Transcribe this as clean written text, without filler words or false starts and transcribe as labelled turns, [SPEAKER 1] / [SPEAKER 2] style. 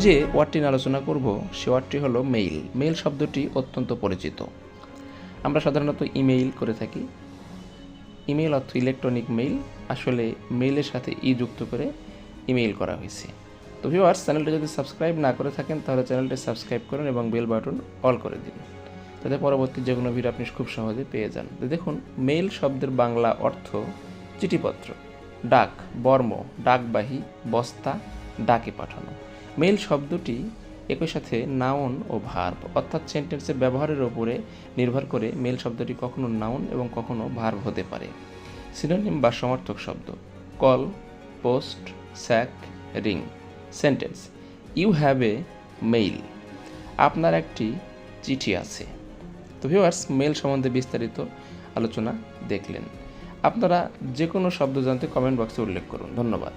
[SPEAKER 1] যে ওয়ার্ডটি নিয়ে আলোচনা করব সে ওয়ার্ডটি হলো মেইল। মেইল শব্দটি অত্যন্ত পরিচিত। আমরা সাধারণত ইমেইল করে থাকি। ইমেইল অর্থ ইলেকট্রনিক মেইল, আসলে মেইলের সাথে যুক্ত করে ইমেইল করা হয়েছে। তো ভিউয়ার্স, চ্যানেলটি যদি সাবস্ক্রাইব না করে থাকেন তাহলে চ্যানেলটি সাবস্ক্রাইব করুন এবং বেল বাটন অল করে দিন, তাতে পরবর্তী যে কোনো ভিডিও আপনি খুব সহজে পেয়ে যান। তো দেখুন, মেইল শব্দের বাংলা অর্থ চিঠিপত্র, ডাক, বর্ম, ডাকবাহী, বস্তা, ডাকে পাঠানো। মেইল শব্দটি একই সাথে নাউন ও ভার্ব অর্থাৎ সেন্টেন্সের ব্যবহারের উপরে নির্ভর করে মেইল শব্দটি কখনো নাউন এবং কখনো ভার্ব হতে পারে। সিনোনিম বা সমার্থক শব্দ: call, post, sack, ring. Sentence: you have a mail, আপনার একটি চিঠি আছে। তো ভিউয়ার্স, মেইল সম্বন্ধে বিস্তারিত আলোচনা দেখলেন। আপনারা যে কোনো শব্দ জানতে কমেন্ট বক্সে উল্লেখ করুন। ধন্যবাদ।